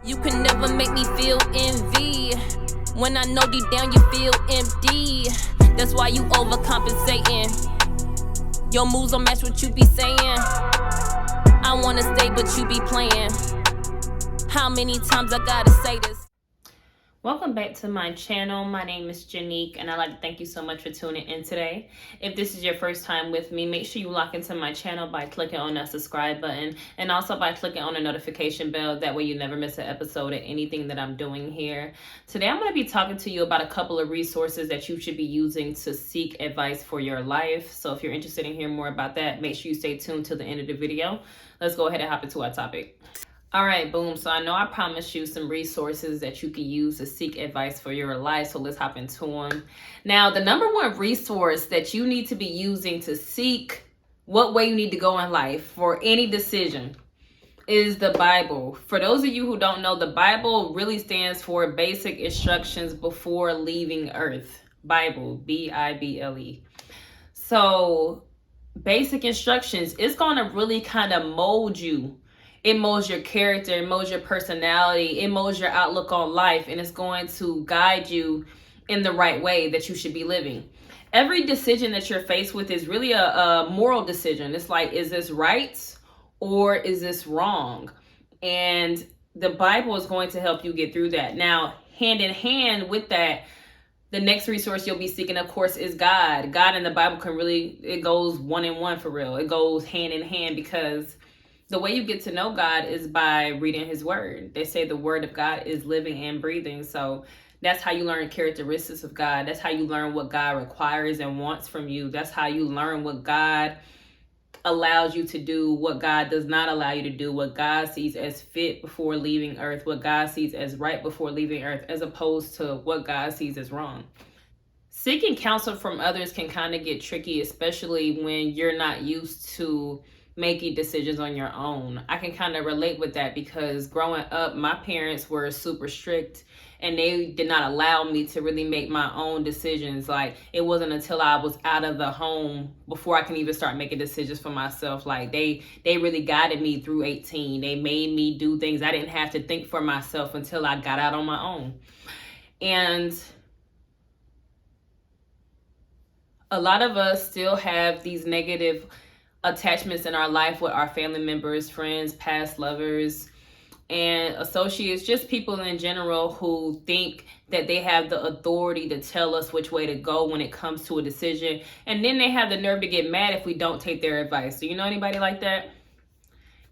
You can never make me feel envy. When I know deep down you feel empty. That's why you overcompensating. Your moves don't match what you be saying. I wanna stay but you be playing. How many times I gotta say this? Welcome back to my channel. My name is Janique and I'd like to thank you so much for tuning in today. If this is your first time with me, make sure you lock into my channel by clicking on that subscribe button and also by clicking on the notification bell. That way you never miss an episode of anything that I'm doing here. Today I'm going to be talking to you about a couple of resources that you should be using to seek advice for your life. So if you're interested in hearing more about that, make sure you stay tuned to the end of the video. Let's go ahead and hop into our topic. All right, boom. So I know I promised you some resources that you can use to seek advice for your life. So let's hop into them. Now, the number one resource that you need to be using to seek what way you need to go in life for any decision is the Bible. For those of you who don't know, the Bible really stands for basic instructions before leaving earth. Bible, B-I-B-L-E. So basic instructions, it's going to really kind of mold you. It molds your character, it molds your personality, it molds your outlook on life, and it's going to guide you in the right way that you should be living. Every decision that you're faced with is really a moral decision. It's like, is this right or is this wrong? And the Bible is going to help you get through that. Now, hand in hand with that, the next resource you'll be seeking, of course, is God. God and the Bible can really, it goes one in one for real. It goes hand in hand because the way you get to know God is by reading his word. They say the word of God is living and breathing. So that's how you learn characteristics of God. That's how you learn what God requires and wants from you. That's how you learn what God allows you to do, what God does not allow you to do, what God sees as fit before leaving earth, what God sees as right before leaving earth, as opposed to what God sees as wrong. Seeking counsel from others can kind of get tricky, especially when you're not used to making decisions on your own. I can kind of relate with that because growing up, my parents were super strict and they did not allow me to really make my own decisions. Like, it wasn't until I was out of the home before I can even start making decisions for myself. Like, they really guided me through 18. They made me do things I didn't have to think for myself until I got out on my own. And a lot of us still have these negative attachments in our life with our family members, friends, past lovers, and associates, just people in general who think that they have the authority to tell us which way to go when it comes to a decision. And then they have the nerve to get mad if we don't take their advice. Do you know anybody like that?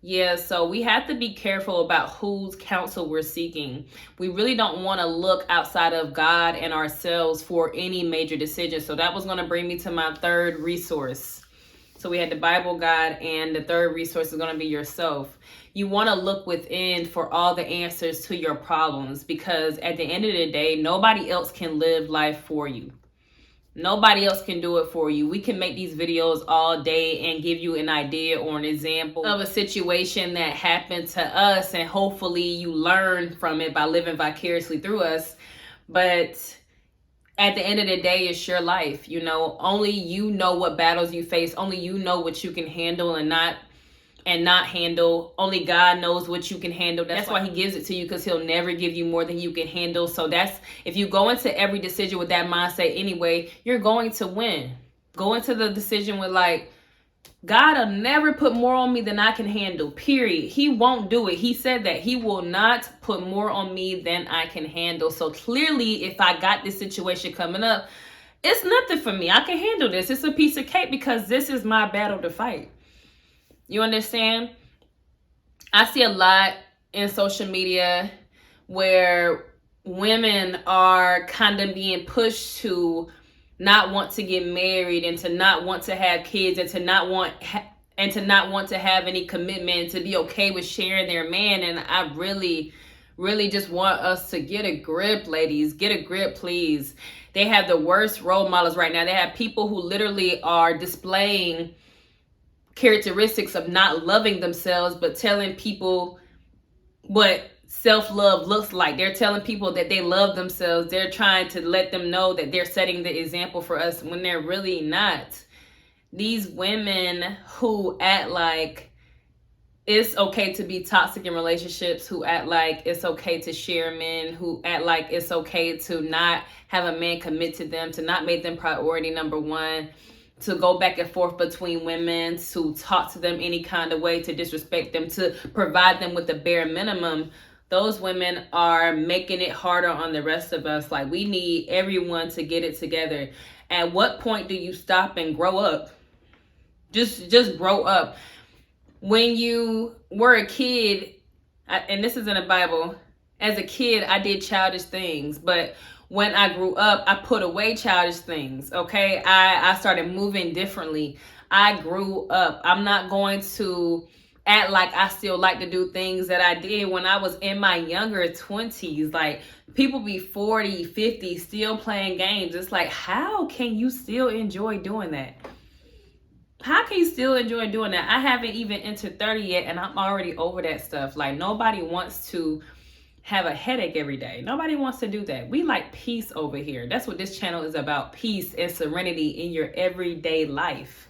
Yeah, so we have to be careful about whose counsel we're seeking. We really don't want to look outside of God and ourselves for any major decision. So that was going to bring me to my third resource. So we had the Bible, God, and the third resource is going to be yourself. You want to look within for all the answers to your problems because at the end of the day, nobody else can live life for you. Nobody else can do it for you. We can make these videos all day and give you an idea or an example of a situation that happened to us, and hopefully you learn from it by living vicariously through us. But at the end of the day, it's your life. You know, only you know what battles you face. Only you know what you can handle and not handle. Only God knows what you can handle. That's why he gives it to you, because he'll never give you more than you can handle. So that's, if you go into every decision with that mindset anyway, you're going to win. Go into the decision with like, God will never put more on me than I can handle, period. He won't do it. He said that he will not put more on me than I can handle. So clearly, if I got this situation coming up, it's nothing for me. I can handle this. It's a piece of cake because this is my battle to fight. You understand? I see a lot in social media where women are kind of being pushed to not want to get married and to not want to have kids and to not want to have any commitment, to be okay with sharing their man. And I really just want us to get a grip, ladies. Get a grip, please. They have the worst role models right now. They have people who literally are displaying characteristics of not loving themselves, but telling people what self-love looks like. They're telling people that they love themselves. They're trying to let them know that they're setting the example for us when they're really not. These women who act like it's okay to be toxic in relationships, who act like it's okay to share men, who act like it's okay to not have a man commit to them, to not make them priority number one, to go back and forth between women, to talk to them any kind of way, to disrespect them, to provide them with the bare minimum. Those women are making it harder on the rest of us. Like, we need everyone to get it together. At what point do you stop and grow up? Just grow up. When you were a kid, and this is in the Bible, as a kid, I did childish things, but when I grew up, I put away childish things, okay? I started moving differently. I grew up. I'm not going to act like I still like to do things that I did when I was in my younger 20s. Like, people be 40, 50, still playing games. It's like, how can you still enjoy doing that? How can you still enjoy doing that? I haven't even entered 30 yet, and I'm already over that stuff. Like, nobody wants to have a headache every day. Nobody wants to do that. We like peace over here. That's what this channel is about, peace and serenity in your everyday life.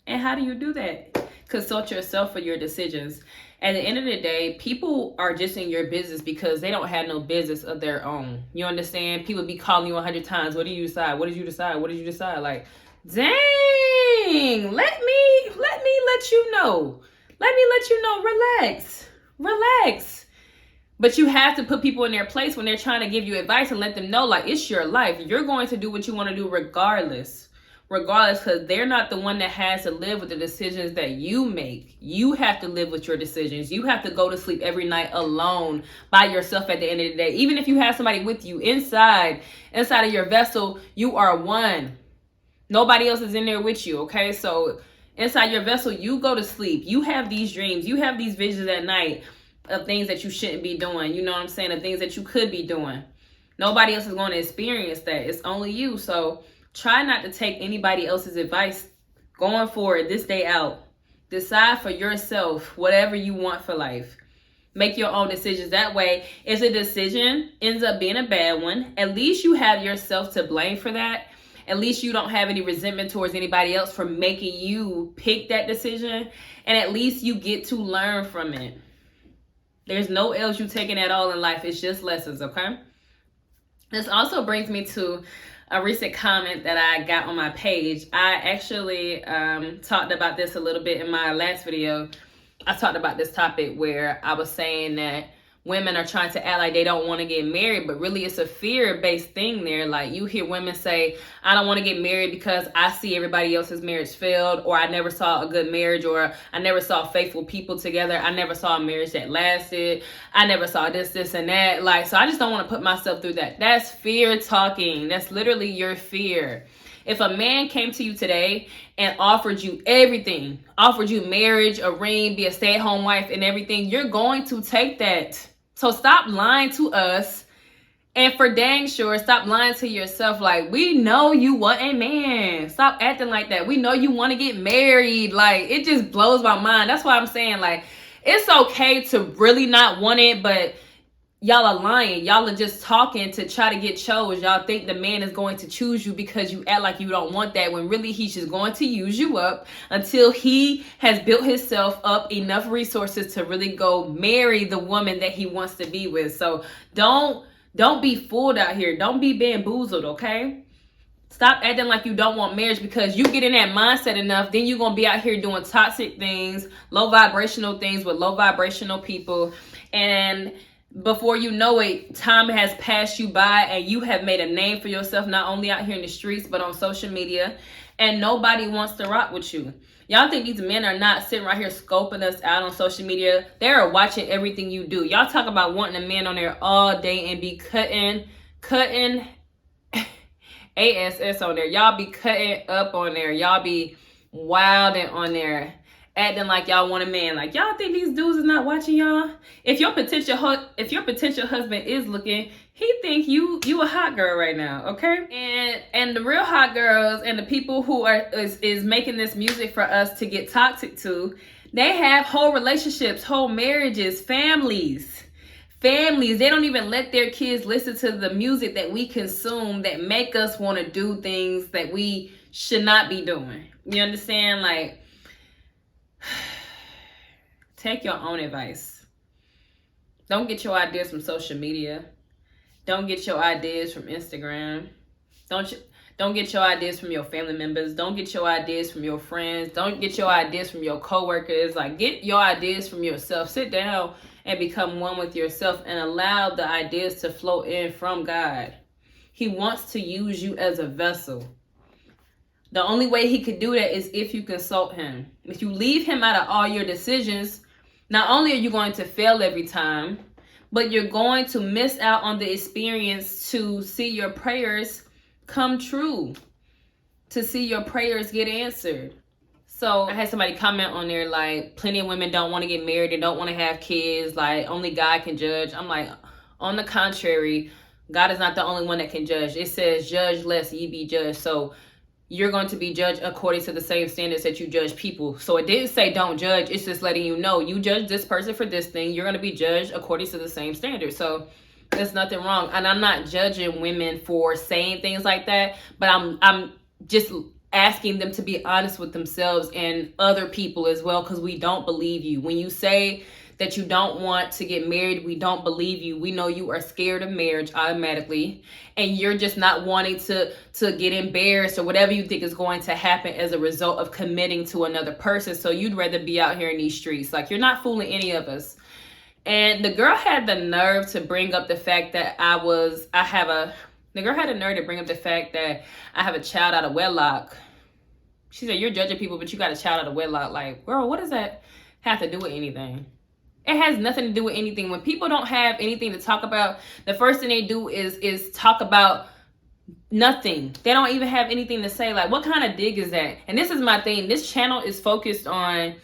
And how do you do that? Consult yourself for your decisions. At the end of the day, people are just in your business because they don't have no business of their own. You understand? People be calling you 100 times. What do you decide? What did you decide? What did you decide? Like, dang, let me let you know. Let me let you know. Relax. But you have to put people in their place when they're trying to give you advice and let them know, like, it's your life. You're going to do what you want to do regardless, because they're not the one that has to live with the decisions that you make. You have to live with your decisions. You have to go to sleep every night alone by yourself at the end of the day. Even if you have somebody with you inside of your vessel, you are one. Nobody else is in there with you, okay? So inside your vessel, you go to sleep. You have these dreams. You have these visions at night of things that you shouldn't be doing. You know what I'm saying? Of things that you could be doing. Nobody else is going to experience that. It's only you. So try not to take anybody else's advice going forward this day out. Decide for yourself whatever you want for life. Make your own decisions. That way, if the decision ends up being a bad one, at least you have yourself to blame for that. At least you don't have any resentment towards anybody else for making you pick that decision. And at least you get to learn from it. There's no L's you taking at all in life. It's just lessons, okay? This also brings me to a recent comment that I got on my page. I actually talked about this a little bit in my last video. I talked about this topic where I was saying that women are trying to act like they don't want to get married, but really it's a fear-based thing there. Like, you hear women say, I don't want to get married because I see everybody else's marriage failed, or I never saw a good marriage, or I never saw faithful people together. I never saw a marriage that lasted. I never saw this, and that. Like, so I just don't want to put myself through that. That's fear talking. That's literally your fear. If a man came to you today and offered you everything, offered you marriage, a ring, be a stay-at-home wife and everything, you're going to take that. So stop lying to us, and for dang sure, stop lying to yourself. Like, we know you want a man. Stop acting like that. We know you want to get married. Like, it just blows my mind. That's why I'm saying, like, it's okay to really not want it, but y'all are lying. Y'all are just talking to try to get chose. Y'all think the man is going to choose you because you act like you don't want that, when really he's just going to use you up until he has built himself up enough resources to really go marry the woman that he wants to be with. So don't be fooled out here. Don't be bamboozled, okay? Stop acting like you don't want marriage, because you get in that mindset enough, then you're going to be out here doing toxic things, low vibrational things with low vibrational people, and before you know it, time has passed you by and you have made a name for yourself, not only out here in the streets, but on social media, and nobody wants to rock with you. Y'all think these men are not sitting right here scoping us out on social media? They are watching everything you do. Y'all talk about wanting a man on there all day and be cutting ass on there. Y'all be cutting up on there. Y'all be wilding on there, acting like y'all want a man. Like, y'all think these dudes is not watching y'all? If your potential husband is looking, he think you a hot girl right now, okay? And the real hot girls and the people who is making this music for us to get toxic to, they have whole relationships, whole marriages, families. They don't even let their kids listen to the music that we consume that make us want to do things that we should not be doing. You understand? Like, Take your own advice. Don't get your ideas from social media. Don't get your ideas from Instagram. Don't get your ideas from your family members. Don't get your ideas from your friends. Don't get your ideas from your coworkers. Like, get your ideas from yourself. Sit down and become one with yourself and allow the ideas to flow in from God. He wants to use you as a vessel. The only way he could do that is if you consult him. If you leave him out of all your decisions, not only are you going to fail every time, but you're going to miss out on the experience to see your prayers come true, to see your prayers get answered. So I had somebody comment on there like, plenty of women don't want to get married and don't want to have kids, like only God can judge. I'm like, on the contrary, God is not the only one that can judge. It says, judge lest ye be judged. So you're going to be judged according to the same standards that you judge people. So it didn't say don't judge. It's just letting you know, you judge this person for this thing, you're going to be judged according to the same standards. So there's nothing wrong. And I'm not judging women for saying things like that, but I'm just asking them to be honest with themselves and other people as well, because we don't believe you. When you say that you don't want to get married, we don't believe you. We know you are scared of marriage automatically, and you're just not wanting to get embarrassed or whatever you think is going to happen as a result of committing to another person. So you'd rather be out here in these streets. Like, you're not fooling any of us. And the girl had the nerve to bring up the fact that the girl had the nerve to bring up the fact that I have a child out of wedlock. She said, you're judging people, but you got a child out of wedlock. Like, girl, what does that have to do with anything? It has nothing to do with anything. When people don't have anything to talk about, the first thing they do is talk about nothing. They don't even have anything to say. Like, what kind of dig is that? And this is my thing. This channel is focused on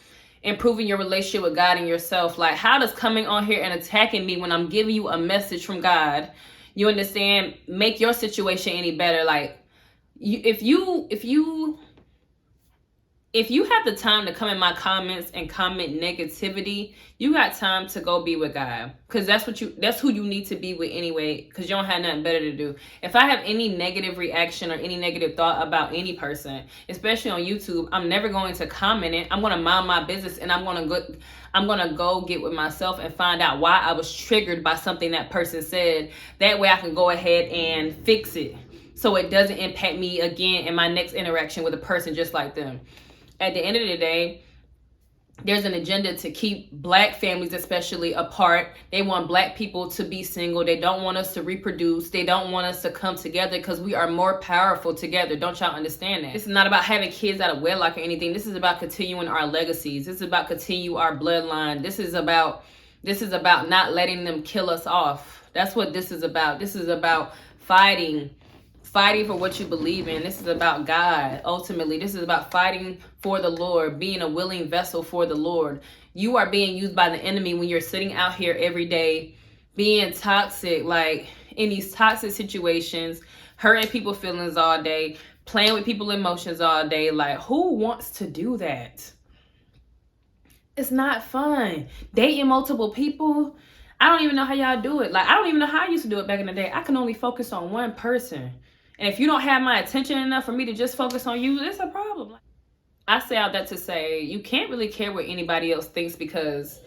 improving your relationship with God and yourself. Like, how does coming on here and attacking me when I'm giving you a message from God, you understand, make your situation any better? Like, if you have the time to come in my comments and comment negativity, you got time to go be with God, because that's who you need to be with anyway, because you don't have nothing better to do. If I have any negative reaction or any negative thought about any person, especially on YouTube, I'm never going to comment it. I'm going to mind my business, and I'm going to go get with myself and find out why I was triggered by something that person said. That way I can go ahead and fix it, so it doesn't impact me again in my next interaction with a person just like them. At the end of the day, there's an agenda to keep Black families especially apart. They want Black people to be single. They don't want us to reproduce. They don't want us to come together, because we are more powerful together. Don't y'all understand that? This is not about having kids out of wedlock or anything. This is about continuing our legacies. This is about continue our bloodline. This is about not letting them kill us off. That's what this is about. This is about fighting for what you believe in. This is about God. Ultimately, this is about fighting for the Lord, being a willing vessel for the Lord. You are being used by the enemy when you're sitting out here every day being toxic, like in these toxic situations, hurting people's feelings all day, playing with people's emotions all day. Like, who wants to do that? It's not fun. Dating multiple people, I don't even know how y'all do it. Like, I don't even know how I used to do it back in the day. I can only focus on one person. And if you don't have my attention enough for me to just focus on you, it's a problem. I say all that to say, you can't really care what anybody else thinks, because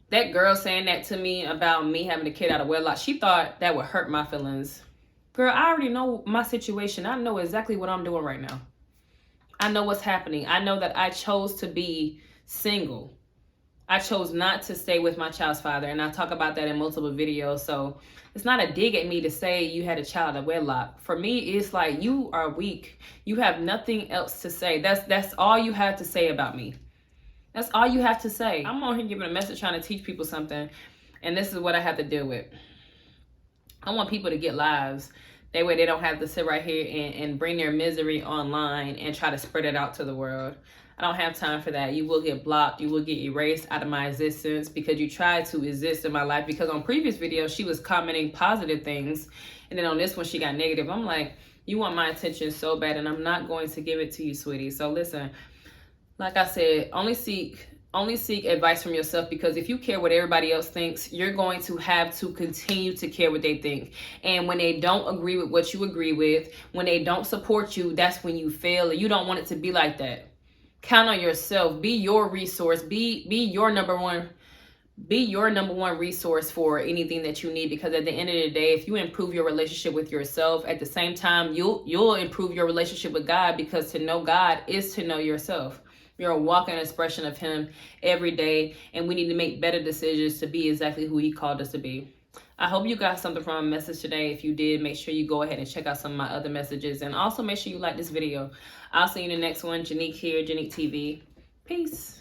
that girl saying that to me about me having a kid out of wedlock, she thought that would hurt my feelings. Girl, I already know my situation. I know exactly what I'm doing right now. I know what's happening. I know that I chose to be single. I chose not to stay with my child's father, and I talk about that in multiple videos. So it's not a dig at me to say you had a child out of wedlock. For me, it's like, you are weak. You have nothing else to say. That's all you have to say about me. That's all you have to say. I'm on here giving a message, trying to teach people something, and this is what I have to deal with. I want people to get lives. That way they don't have to sit right here and bring their misery online and try to spread it out to the world. I don't have time for that. You will get blocked. You will get erased out of my existence because you tried to exist in my life. Because on previous videos, she was commenting positive things, and then on this one, she got negative. I'm like, you want my attention so bad, and I'm not going to give it to you, sweetie. So listen, like I said, only seek advice from yourself, because if you care what everybody else thinks, you're going to have to continue to care what they think. And when they don't agree with what you agree with, when they don't support you, that's when you fail, and you don't want it to be like that. Count on yourself. Be your resource. Be your number one. Be your number one resource for anything that you need, because at the end of the day, if you improve your relationship with yourself, at the same time you'll improve your relationship with God, because to know God is to know yourself. You're a walking expression of him every day, and we need to make better decisions to be exactly who he called us to be. I hope you got something from a message today. If you did, make sure you go ahead and check out some of my other messages, and also make sure you like this video. I'll see you in the next one. Janique here, Janique TV. Peace.